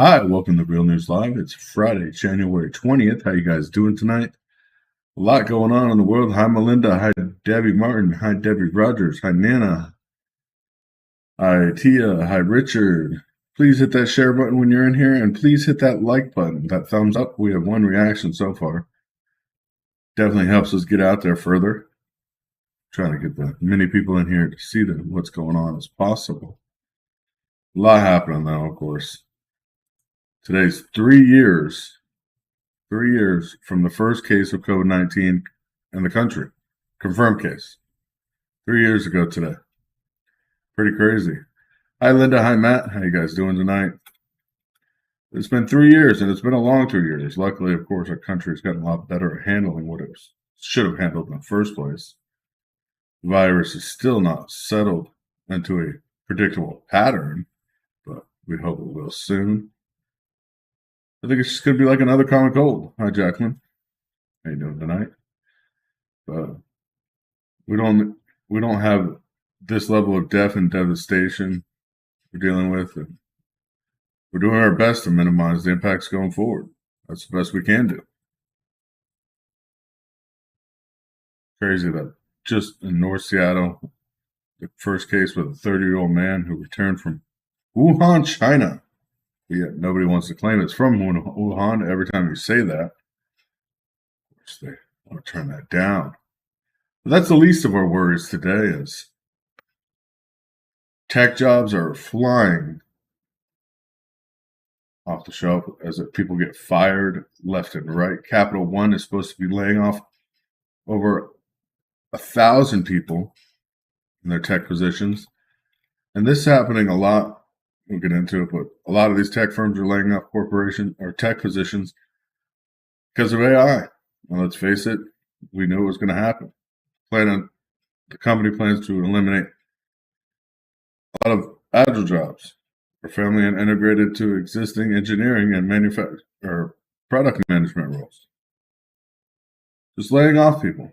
Hi, welcome to Real News Live. It's Friday, January 20th. How you guys doing tonight? A lot going on in the world. Hi, Melinda. Hi, Debbie Martin. Hi, Debbie Rogers. Hi, Nana. Hi, Tia. Hi, Richard. Please hit that share button when you're in here, and please hit that like button, that thumbs up. We have one reaction so far. Definitely helps us get out there further. Trying to get the many people in here to see what's going on as possible. A lot happening, though, of course. Today's 3 years from the first case of COVID-19 in the country. Confirmed case. 3 years ago today. Pretty crazy. Hi, Linda. Hi, Matt. How you guys doing tonight? It's been 3 years, and it's been a long 3 years. Luckily, of course, our country's gotten a lot better at handling what it should have handled in the first place. The virus is still not settled into a predictable pattern, but we hope it will soon. I think it's just going to be like another common cold. Hi, Jacqueline. How you doing tonight? We don't have this level of death and devastation we're dealing with, and we're doing our best to minimize the impacts going forward. That's the best we can do. Crazy that just in North Seattle, the first case with a 30-year-old man who returned from Wuhan, China. But yet nobody wants to claim it's from Wuhan. Every time you say that, of course, they want to turn that down. But that's the least of our worries today, is tech jobs are flying off the shelf as people get fired left and right. Capital One is supposed to be laying off over 1,000 people in their tech positions. And this is happening a lot. We'll get into it, but a lot of these tech firms are laying off corporation or tech positions because of AI. Well, let's face it, we knew it was going to happen. The company plans to eliminate a lot of agile jobs are family and integrated to existing engineering and manufacturing or product management roles. Just laying off people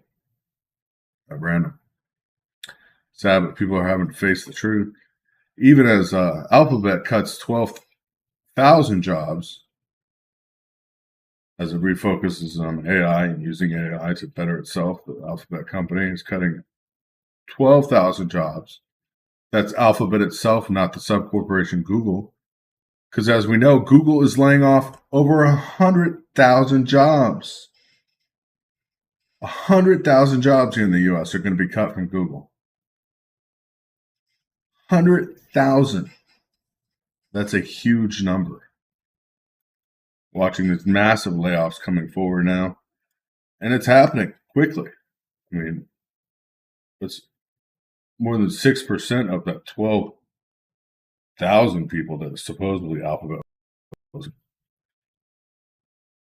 at random. Sad, but people are having to face the truth. Even as Alphabet cuts 12,000 jobs as it refocuses on AI and using AI to better itself, the Alphabet company is cutting 12,000 jobs. That's Alphabet itself, not the subcorporation Google. Because as we know, Google is laying off over 100,000 jobs. 100,000 jobs here in the U.S. are going to be cut from Google. 100,000. That's a huge number. Watching these massive layoffs coming forward now. And it's happening quickly. I mean, it's more than 6% of that 12,000 people that supposedly Alphabet was.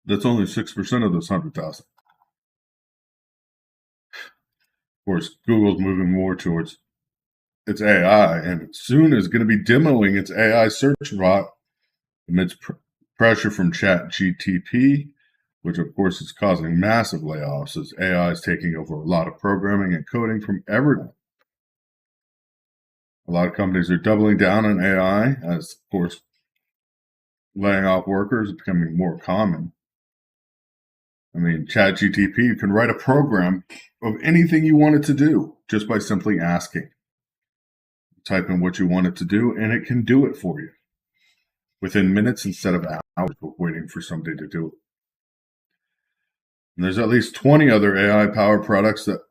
That's only 6% of those 100,000. Of course, Google's moving more towards its AI, and soon is going to be demoing its AI search bot amidst pressure from ChatGPT, which of course is causing massive layoffs as AI is taking over a lot of programming and coding from everyone. A lot of companies are doubling down on AI as, of course, laying off workers is becoming more common. I mean, ChatGPT can write a program of anything you want it to do just by simply asking. Type in what you want it to do, and it can do it for you within minutes instead of hours of waiting for somebody to do it. And there's at least 20 other AI-powered products that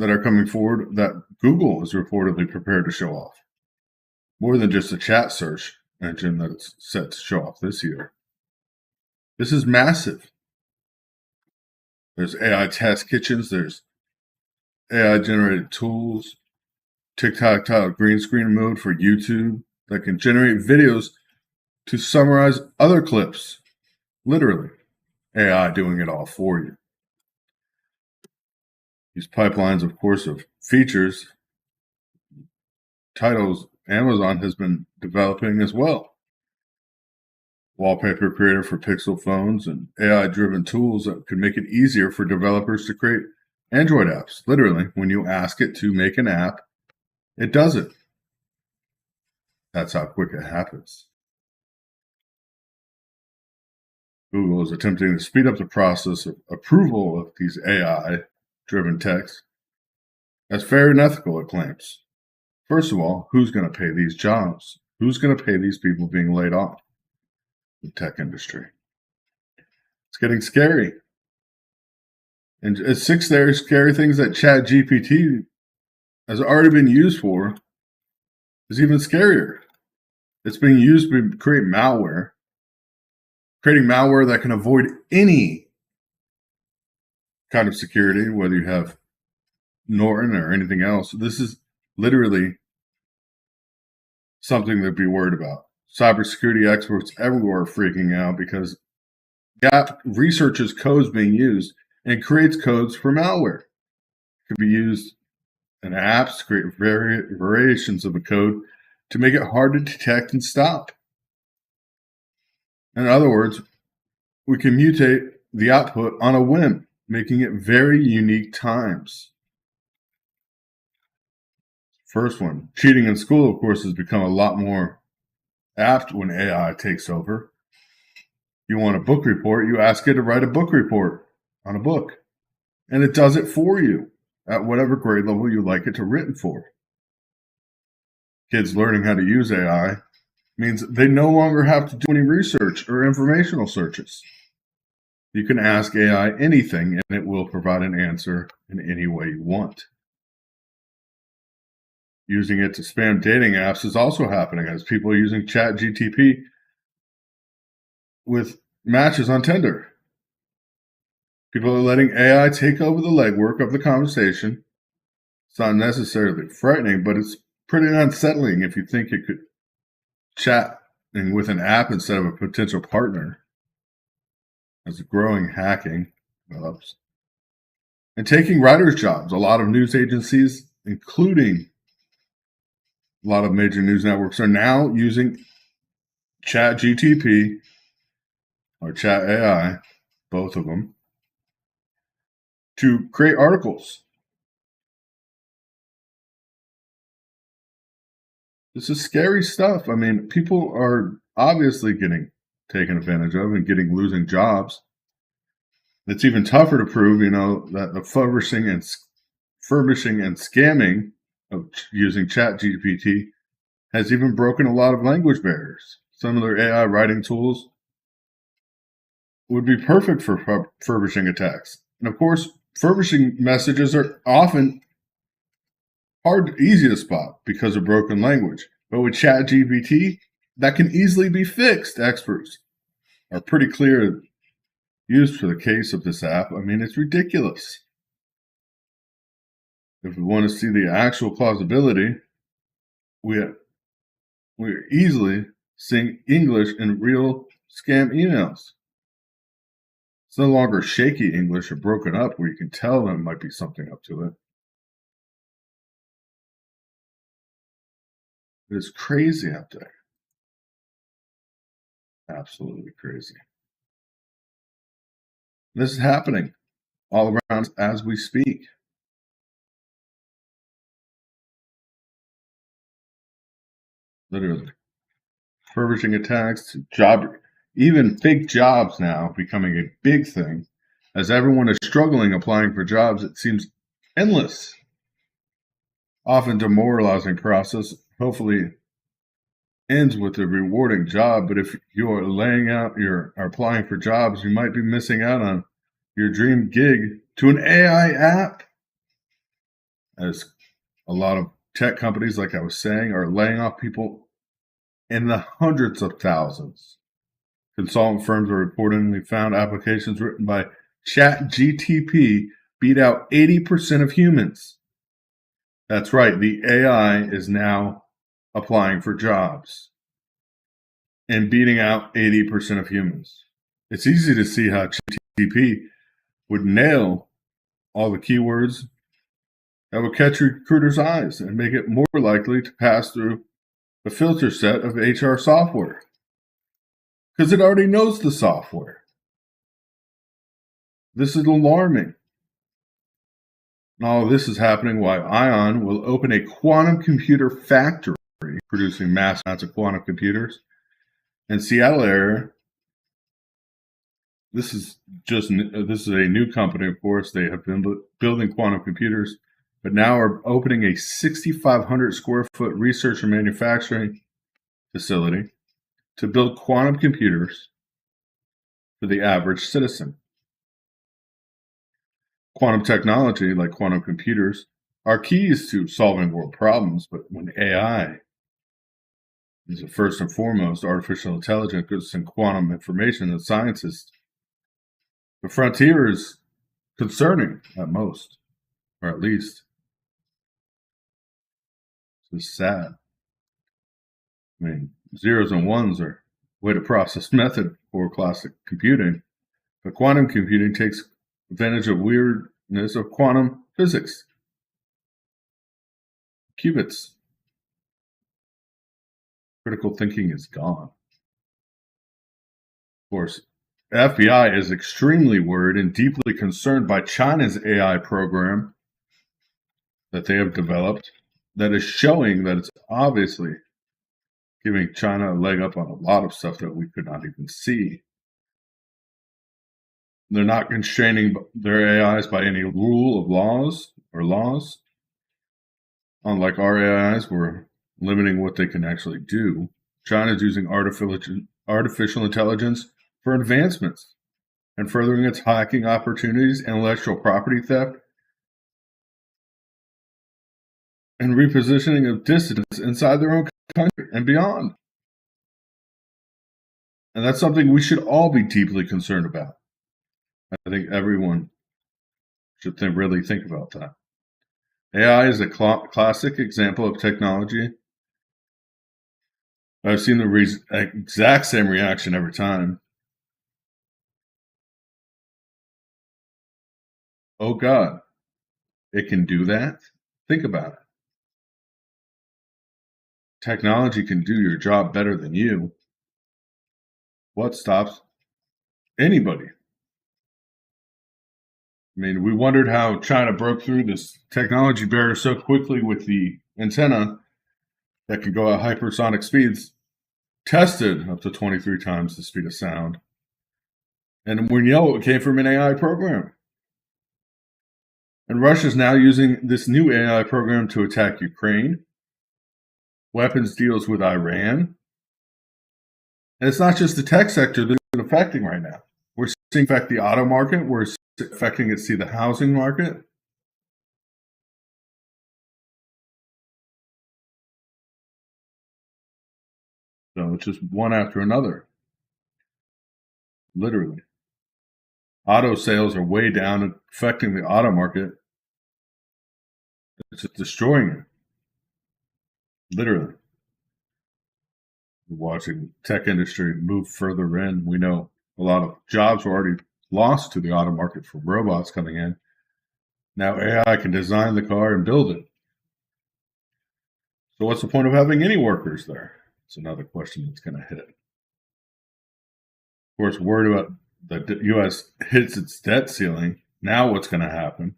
are coming forward that Google is reportedly prepared to show off. More than just a chat search engine that it's set to show off this year. This is massive. There's AI test kitchens, there's AI-generated tools, TikTok green screen mode for YouTube that can generate videos to summarize other clips. Literally, AI doing it all for you. These pipelines, of course, of features, titles Amazon has been developing as well. Wallpaper creator for Pixel phones and AI-driven tools that can make it easier for developers to create Android apps. Literally, when you ask it to make an app, it does it. That's how quick it happens. Google is attempting to speed up the process of approval of these AI-driven texts. That's fair and ethical, it claims. First of all, who's going to pay these jobs? Who's going to pay these people being laid off in the tech industry? It's getting scary. And it's 6 scary things that ChatGPT has already been used for is even scarier. It's being used to create malware, creating malware that can avoid any kind of security, whether you have Norton or anything else. This is literally something to be worried about. Cybersecurity experts everywhere are freaking out because Gap researches codes being used and creates codes for malware. It could be used in apps to create variations of the code to make it hard to detect and stop. In other words, we can mutate the output on a whim, making it very unique times. First one, cheating in school, of course, has become a lot more apt when AI takes over. You want a book report, you ask it to write a book report on a book, and it does it for you at whatever grade level you like it to written for. Kids learning how to use AI means they no longer have to do any research or informational searches. You can ask AI anything, and it will provide an answer in any way you want. Using it to spam dating apps is also happening as people are using ChatGPT with matches on Tinder. People are letting AI take over the legwork of the conversation. It's not necessarily frightening, but it's pretty unsettling if you think it could chat with an app instead of a potential partner. As growing hacking develops. And taking writers' jobs. A lot of news agencies, including a lot of major news networks, are now using ChatGPT or Chat AI, both of them, to create articles. This is scary stuff. I mean, people are obviously getting taken advantage of and losing jobs. It's even tougher to prove, that the furbishing and scamming of using ChatGPT has even broken a lot of language barriers. Some of their AI writing tools would be perfect for furbishing attacks. And of course, furbishing messages are often easy to spot because of broken language. But with ChatGPT, that can easily be fixed. Experts are pretty clear used for the case of this app. I mean, it's ridiculous. If we want to see the actual plausibility, we're easily seeing English in real scam emails. It's no longer shaky English or broken up where you can tell there might be something up to it. It's crazy out there. Absolutely crazy. This is happening all around as we speak. Literally. Furbishing attacks, even fake jobs now becoming a big thing. As everyone is struggling applying for jobs, it seems endless. Often demoralizing process. Hopefully ends with a rewarding job, but if you are applying for jobs, you might be missing out on your dream gig to an AI app. As a lot of tech companies, like I was saying, are laying off people in the hundreds of thousands. Consultant firms are reportedly found applications written by ChatGPT beat out 80% of humans. That's right, the AI is now applying for jobs and beating out 80% of humans. It's easy to see how ChatGPT would nail all the keywords that would catch recruiters' eyes and make it more likely to pass through a filter set of HR software. Because it already knows the software. This is alarming. And all of this is happening while ION will open a quantum computer factory producing mass amounts of quantum computers in Seattle area this is a new company, of course. They have been building quantum computers, but now are opening a 6,500 square foot research and manufacturing facility to build quantum computers for the average citizen. Quantum technology, like quantum computers, are keys to solving world problems, but when AI is first and foremost artificial intelligence and quantum information and scientists, the frontier is concerning at most, or at least it's sad. I mean, zeros and ones are way to process method for classic computing, but quantum computing takes advantage of weirdness of quantum physics. Qubits. Critical thinking is gone. Of course, the FBI is extremely worried and deeply concerned by China's AI program that they have developed that is showing that it's obviously giving China a leg up on a lot of stuff that we could not even see. They're not constraining their AIs by any rule of laws. Unlike our AIs, we're limiting what they can actually do. China is using artificial intelligence for advancements and furthering its hacking opportunities, intellectual property theft, and repositioning of dissidents inside their own country and beyond. And that's something we should all be deeply concerned about. I think everyone should really think about that. AI is a classic example of technology. I've seen the exact same reaction every time. Oh God, it can do that? Think about it. Technology can do your job better than you. What stops anybody? I mean, we wondered how China broke through this technology barrier so quickly with the antenna that can go at hypersonic speeds, tested up to 23 times the speed of sound. And we know it came from an AI program. And Russia's now using this new AI program to attack Ukraine, weapons deals with Iran. And it's not just the tech sector that it's affecting right now. We're seeing it affect the auto market. We're affecting it, see the housing market. So it's just one after another. Literally. Auto sales are way down, affecting the auto market. It's just destroying it. Literally. We're watching tech industry move further in. We know a lot of jobs were already lost to the auto market from robots coming in. Now AI can design the car and build it. So what's the point of having any workers there? It's another question that's going to hit. Of course, worried about the U.S. hits its debt ceiling. Now what's going to happen?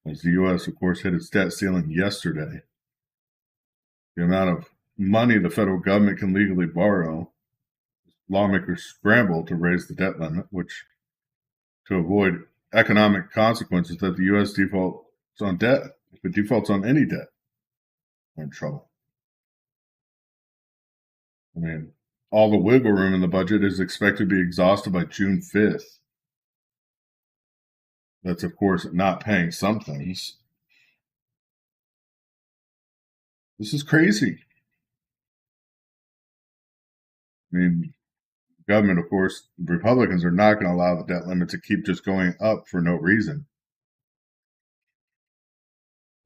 As the U.S., of course, hit its debt ceiling yesterday. The amount of money the federal government can legally borrow, lawmakers scramble to raise the debt limit, which to avoid economic consequences that the U.S. defaults on debt. If it defaults on any debt, we're in trouble. I mean, all the wiggle room in the budget is expected to be exhausted by June 5th. That's, of course, not paying some things. This is crazy. I mean, government, of course, Republicans are not going to allow the debt limit to keep just going up for no reason.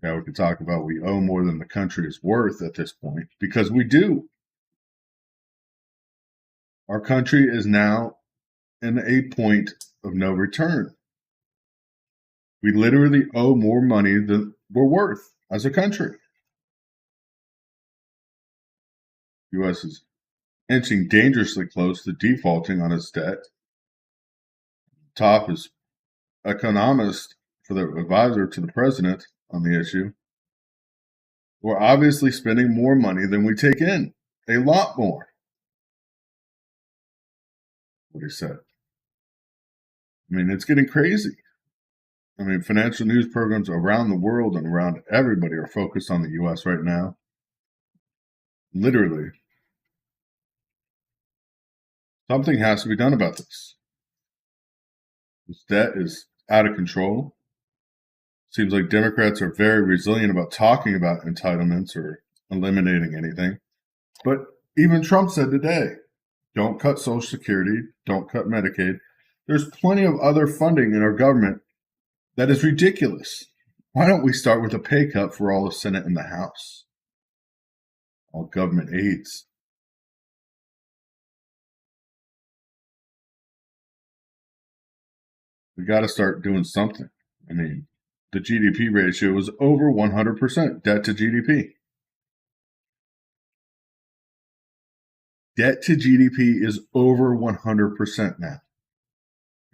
Yeah, we could talk about we owe more than the country is worth at this point, because we do. Our country is now in a point of no return. We literally owe more money than we're worth as a country. The U.S. is inching dangerously close to defaulting on its debt. Top is economist for the advisor to the president on the issue. We're obviously spending more money than we take in, a lot more. what he said. I mean, it's getting crazy. I mean, financial news programs around the world and around everybody are focused on the U.S. right now. Literally. Something has to be done about this. This debt is out of control. Seems like Democrats are very resilient about talking about entitlements or eliminating anything. But even Trump said today, don't cut Social Security, don't cut Medicaid. There's plenty of other funding in our government that is ridiculous. Why don't we start with a pay cut for all the Senate and the House? All government aids. We got to start doing something. I mean, the GDP ratio is over 100% debt to GDP. Debt to GDP is over 100% now.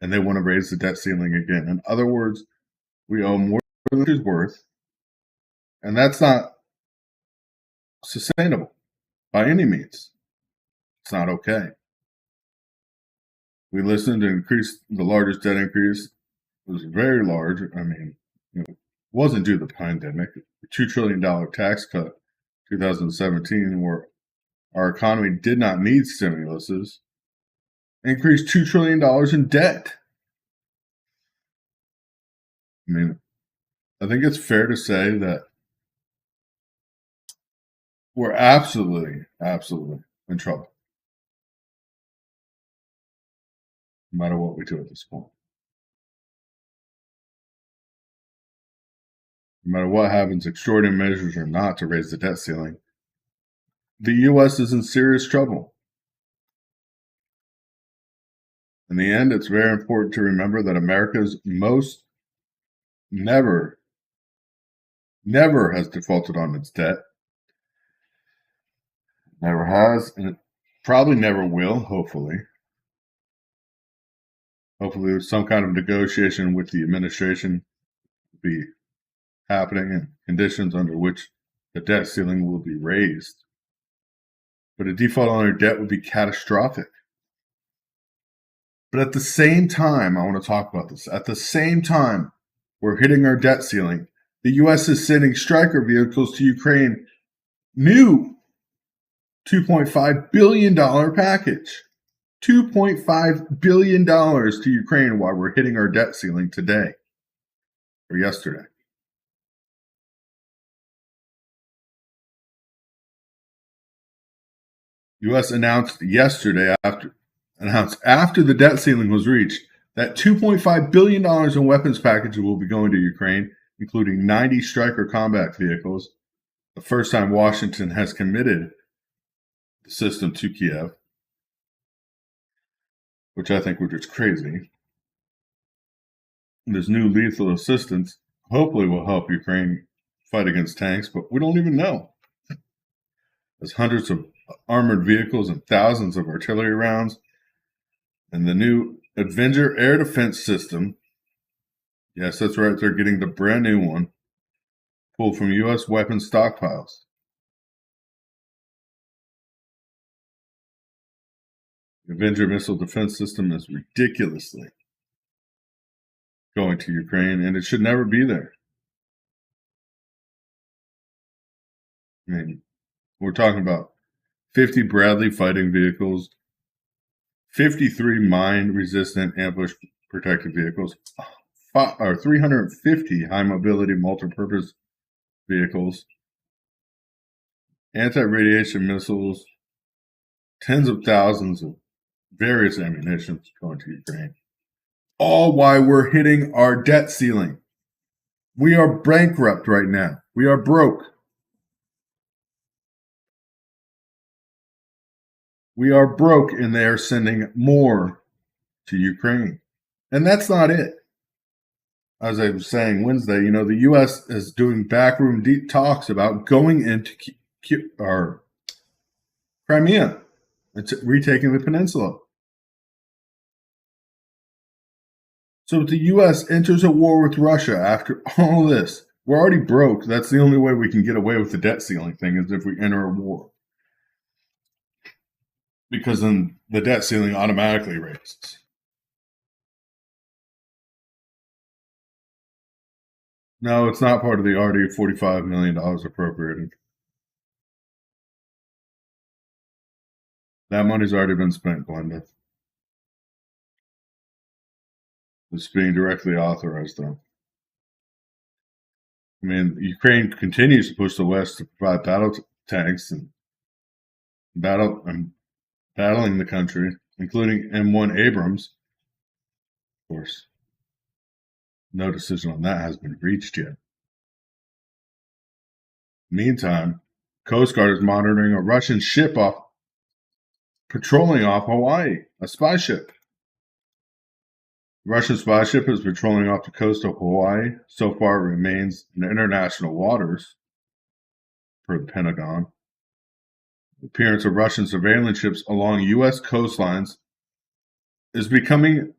And they want to raise the debt ceiling again. In other words, we owe more than it's worth. And that's not sustainable by any means. It's not okay. We listened to increase the largest debt increase. It was very large. I mean, it wasn't due to the pandemic. The $2 trillion tax cut 2017, where our economy did not need stimuluses, increased $2 trillion in debt. I mean, I think it's fair to say that we're absolutely in trouble. No matter what we do at this point. No matter what happens, extraordinary measures or not to raise the debt ceiling, the U.S. is in serious trouble. In the end, it's very important to remember that America's never has defaulted on its debt. Never has, and it probably never will, hopefully. Hopefully there's some kind of negotiation with the administration be happening and conditions under which the debt ceiling will be raised. But a default on our debt would be catastrophic. But at the same time, I want to talk about this. At the same time we're hitting our debt ceiling, the U.S. is sending Stryker vehicles to Ukraine. New $2.5 billion package. $2.5 billion to Ukraine while we're hitting our debt ceiling today or yesterday. U.S. announced yesterday, after the debt ceiling was reached, that $2.5 billion in weapons packages will be going to Ukraine, including 90 Stryker combat vehicles, the first time Washington has committed the system to Kiev, which I think was just crazy. This new lethal assistance hopefully will help Ukraine fight against tanks, but we don't even know. There's hundreds of armored vehicles and thousands of artillery rounds, and the new Avenger air defense system. Yes, that's right, they're getting the brand new one, pulled from U.S. weapons stockpiles. The Avenger missile defense system is ridiculously going to Ukraine, and it should never be there. I mean, we're talking about 50 Bradley fighting vehicles, 53 mine-resistant ambush protected vehicles, 350 high-mobility multi-purpose vehicles, anti-radiation missiles, tens of thousands of various ammunition going to Ukraine. All while we're hitting our debt ceiling. We are bankrupt right now. We are broke. We are broke, and they are sending more to Ukraine. And that's not it. As I was saying Wednesday, the U.S. is doing backroom deep talks about going into Crimea and retaking the peninsula. So if the U.S. enters a war with Russia after all this, we're already broke. That's the only way we can get away with the debt ceiling thing, is if we enter a war. because then the debt ceiling automatically raises. No, it's not part of the already $45 million appropriated. That money's already been spent, Glenda. It's being directly authorized, though. I mean, Ukraine continues to push the West to provide battle tanks and battling the country, including M1 Abrams. Of course, no decision on that has been reached yet. Meantime, Coast Guard is monitoring a Russian ship patrolling off Hawaii, a spy ship. The Russian spy ship is patrolling off the coast of Hawaii. So far, it remains in international waters, per the Pentagon. The appearance of Russian surveillance ships along U.S. coastlines is becoming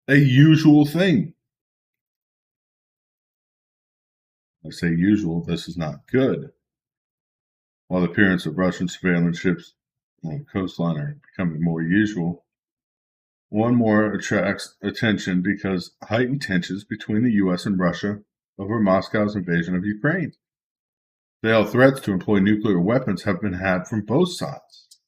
a usual thing. I say usual, this is not good. While the appearance of Russian surveillance ships on the coastline are becoming more usual, one more attracts attention because heightened tensions between the U.S. and Russia over Moscow's invasion of Ukraine. Veiled threats to employ nuclear weapons have been had from both sides.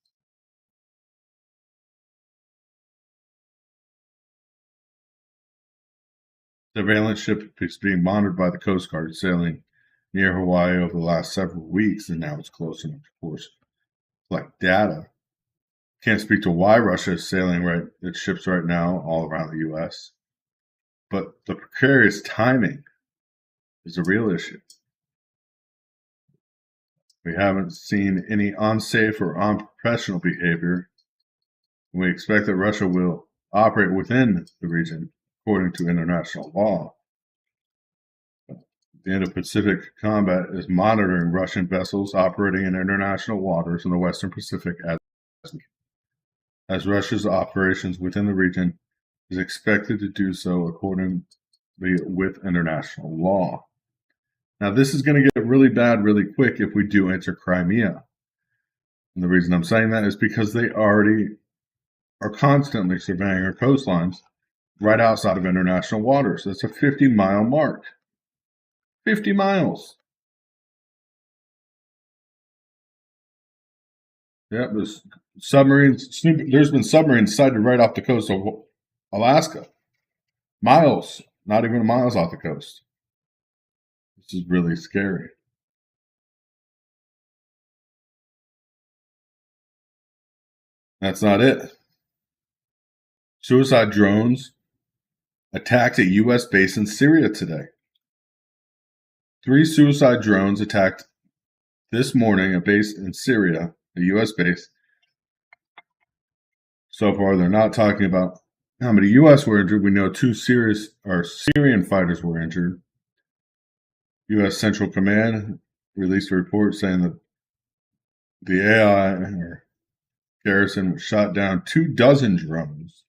The surveillance ship is being monitored by the Coast Guard, sailing near Hawaii over the last several weeks, and now it's close enough, of course, to collect data. Can't speak to why Russia is sailing its ships right now all around the U.S., but the precarious timing is a real issue. We haven't seen any unsafe or unprofessional behavior. We expect that Russia will operate within the region according to international law. The Indo-Pacific Combat is monitoring Russian vessels operating in international waters in the Western Pacific as Russia's operations within the region is expected to do so accordingly with international law. Now, this is going to get really bad really quick if we do enter Crimea. And the reason I'm saying that is because they already are constantly surveying our coastlines right outside of international waters. That's a 50-mile mark. 50 miles. Yeah, there's been submarines sighted right off the coast of Alaska. Miles, not even miles off the coast. This is really scary. That's not it. Suicide drones attacked a U.S. base in Syria today. 3 suicide drones attacked this morning a base in Syria, a U.S. base. So far, they're not talking about how many U.S. were injured. We know 2 Syrian fighters were injured. U.S. Central Command released a report saying that the AI or garrison shot down 24 drones.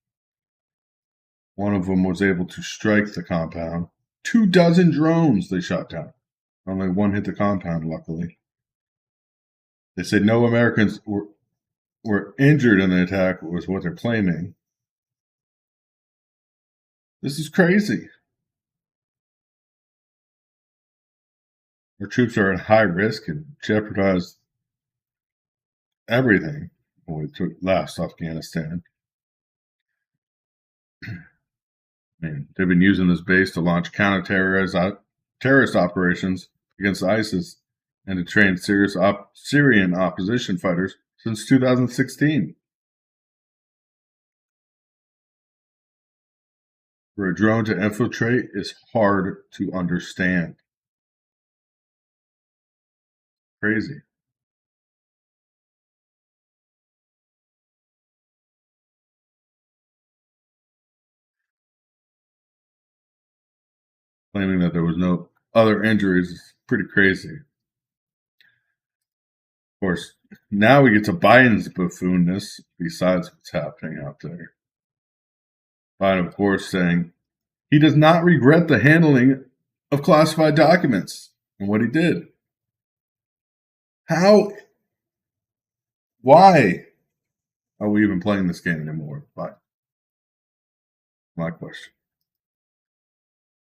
One of them was able to strike the compound. 24 drones they shot down. Only one hit the compound, luckily. They said no Americans were injured in the attack, was what they're claiming. This is crazy. Our troops are at high risk and jeopardized everything when we took last Afghanistan. They've been using this base to launch counter-terrorist operations against ISIS and to train Syrian opposition fighters since 2016. For a drone to infiltrate is hard to understand. Crazy. Claiming that there was no other injuries is pretty crazy. Of course, now we get to Biden's buffoonness besides what's happening out there. Biden, of course, saying he does not regret the handling of classified documents and what he did. How? Why Are we even playing this game anymore? My question.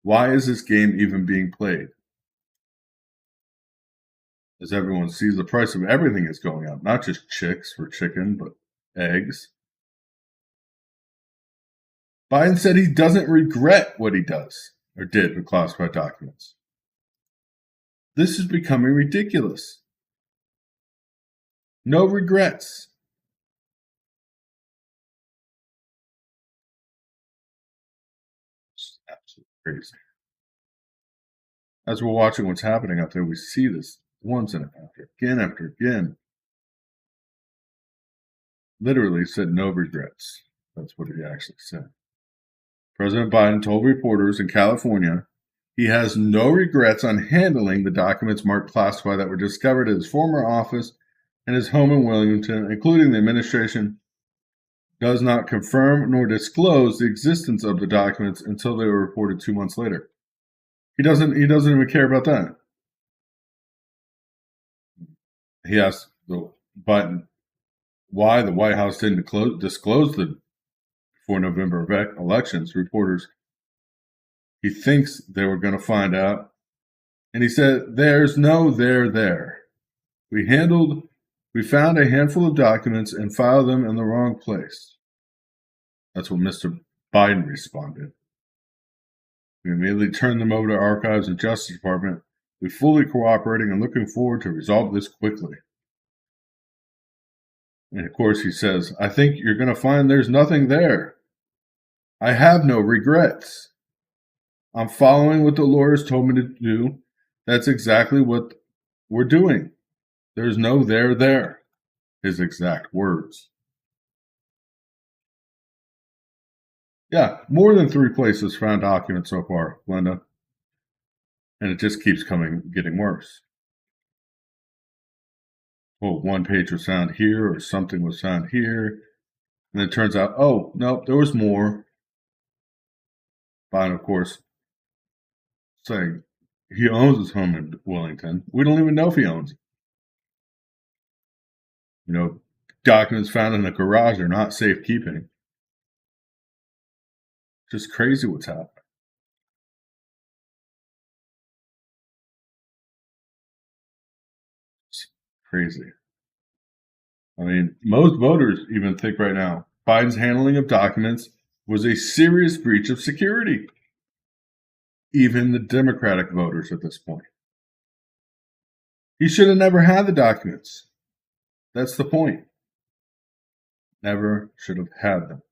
Why is this game even being played? As everyone sees, the price of everything is going up, not just chicks for chicken, but eggs. Biden said he doesn't regret what he does or did with classified documents. This is becoming ridiculous. No regrets. It's absolutely crazy. As we're watching what's happening out there, we see this once and after again. Literally said no regrets. That's what he actually said. President Biden told reporters in California he has no regrets on handling the documents marked classified that were discovered at his former office and his home in Wilmington, including the administration does not confirm nor disclose the existence of the documents until they were reported 2 months later. He doesn't even care about that. He asked Biden why the White House didn't disclose the before November elections. Reporters, he thinks they were going to find out. And he said, there's no there. We found a handful of documents and filed them in the wrong place. That's what Mr. Biden responded. We immediately turned them over to Archives and Justice Department. We're fully cooperating and looking forward to resolve this quickly. And of course he says, I think you're going to find there's nothing there. I have no regrets. I'm following what the lawyers told me to do. That's exactly what we're doing. There's no there. His exact words. Yeah, more than 3 places found documents so far, Linda. And it just keeps getting worse. Well, 1 page was found here or something was found here. And it turns out, oh, no, there was more. Biden, of course, saying he owns his home in Wilmington. We don't even know if he owns it. Documents found in the garage are not safekeeping. Just crazy what's happening. It's crazy. I mean, most voters even think right now Biden's handling of documents was a serious breach of security. Even the Democratic voters at this point. He should have never had the documents. That's the point. Never should have had them.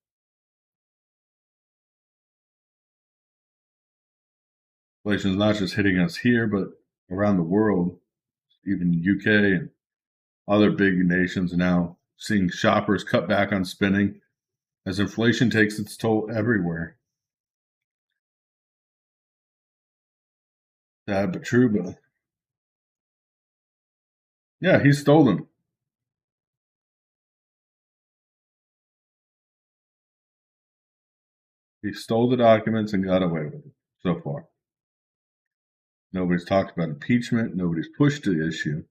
Inflation is not just hitting us here, but around the world. Even UK and other big nations now seeing shoppers cut back on spending as inflation takes its toll everywhere. Sad but true, but yeah, he stole them. He stole the documents and got away with it so far. Nobody's talked about impeachment. Nobody's pushed the issue.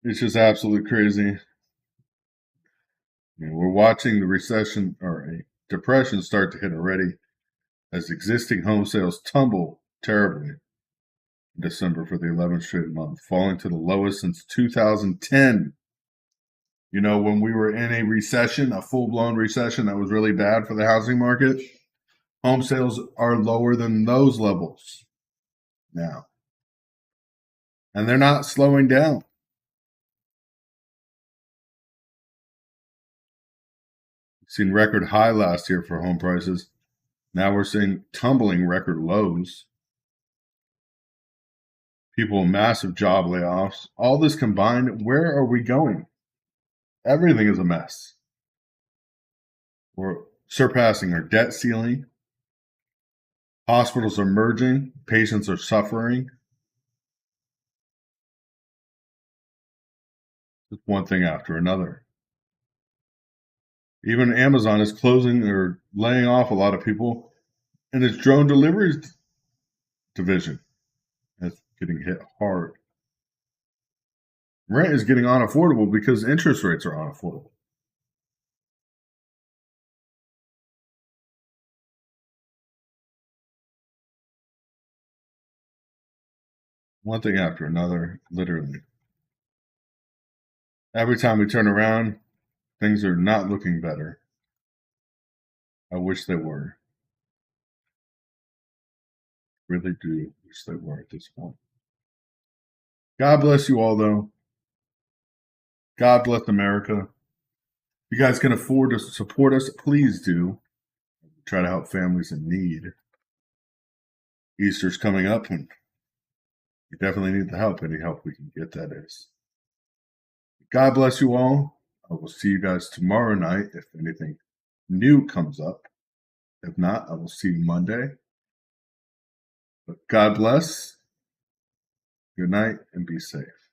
It's just absolutely crazy. We're watching the recession or a depression start to hit already as existing home sales tumble terribly in December for the 11th straight month, falling to the lowest since 2010. When we were in a recession, a full-blown recession that was really bad for the housing market, home sales are lower than those levels now. And they're not slowing down. We've seen record high last year for home prices. Now we're seeing tumbling record lows. People, massive job layoffs. All this combined, where are we going? Everything is a mess. We're surpassing our debt ceiling. Hospitals are merging. Patients are suffering. Just one thing after another. Even Amazon is closing or laying off a lot of people in its drone deliveries division. That's getting hit hard. Rent is getting unaffordable because interest rates are unaffordable. One thing after another, literally. Every time we turn around, things are not looking better. I wish they were. Really do wish they were at this point. God bless you all, though. God bless America. If you guys can afford to support us, please do. Try to help families in need. Easter's coming up, and we definitely need the help. Any help we can get, that is. God bless you all. I will see you guys tomorrow night if anything new comes up. If not, I will see you Monday. But God bless. Good night and be safe.